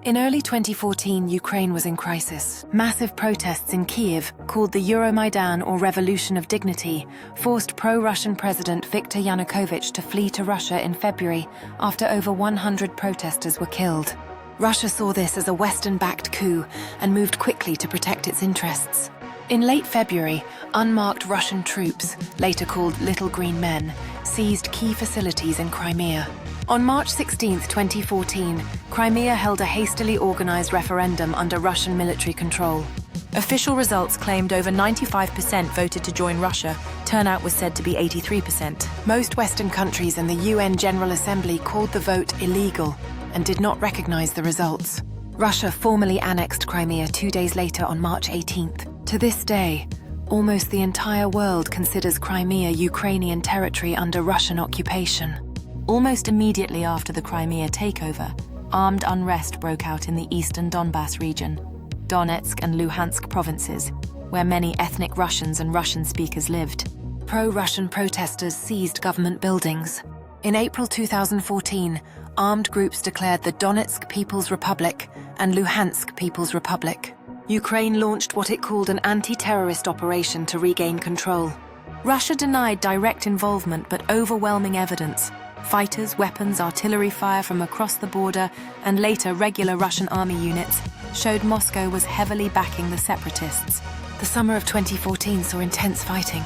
In early 2014, Ukraine was in crisis. Massive protests in Kyiv, called the Euromaidan or Revolution of Dignity, forced pro-Russian President Viktor Yanukovych to flee to Russia in February after over 100 protesters were killed. Russia saw this as a Western-backed coup and moved quickly to protect its interests. In late February, unmarked Russian troops, later called Little Green Men, seized key facilities in Crimea. On March 16, 2014, Crimea held a hastily organized referendum under Russian military control. Official results claimed over 95% voted to join Russia. Turnout was said to be 83%. Most Western countries and the UN General Assembly called the vote illegal and did not recognize the results. Russia formally annexed Crimea 2 days later on March 18th. To this day, almost the entire world considers Crimea Ukrainian territory under Russian occupation. Almost immediately after the Crimea takeover, armed unrest broke out in the eastern Donbass region, Donetsk and Luhansk provinces, where many ethnic Russians and Russian speakers lived. Pro-Russian protesters seized government buildings. In April 2014, armed groups declared the Donetsk People's Republic and Luhansk People's Republic. Ukraine launched what it called an anti-terrorist operation to regain control. Russia denied direct involvement, but overwhelming evidence, fighters, weapons, artillery fire from across the border, and later regular Russian army units, showed Moscow was heavily backing the separatists. The summer of 2014 saw intense fighting.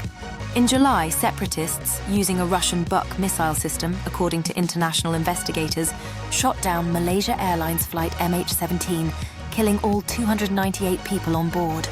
In July, separatists, using a Russian Buk missile system, according to international investigators, shot down Malaysia Airlines flight MH17, killing all 298 people on board.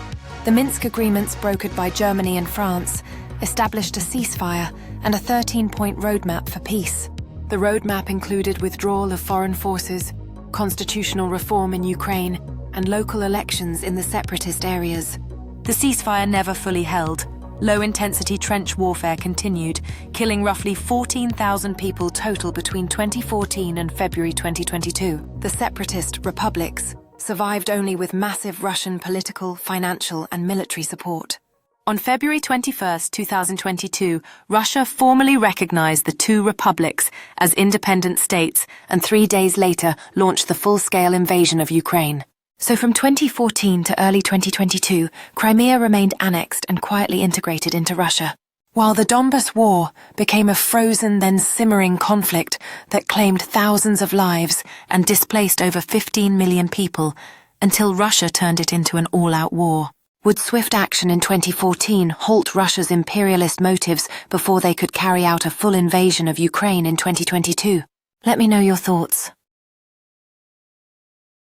The Minsk agreements brokered by Germany and France established a ceasefire and a 13-point roadmap for peace. The roadmap included withdrawal of foreign forces, constitutional reform in Ukraine, and local elections in the separatist areas. The ceasefire never fully held. Low-intensity trench warfare continued, killing roughly 14,000 people total between 2014 and February 2022. The separatist republics survived only with massive Russian political, financial, and military support. On February 21, 2022, Russia formally recognized the two republics as independent states and 3 days later launched the full-scale invasion of Ukraine. So from 2014 to early 2022, Crimea remained annexed and quietly integrated into Russia, while the Donbas War became a frozen then simmering conflict that claimed thousands of lives and displaced over 15 million people until Russia turned it into an all-out war. Would swift action in 2014 halt Russia's imperialist motives before they could carry out a full invasion of Ukraine in 2022? Let me know your thoughts.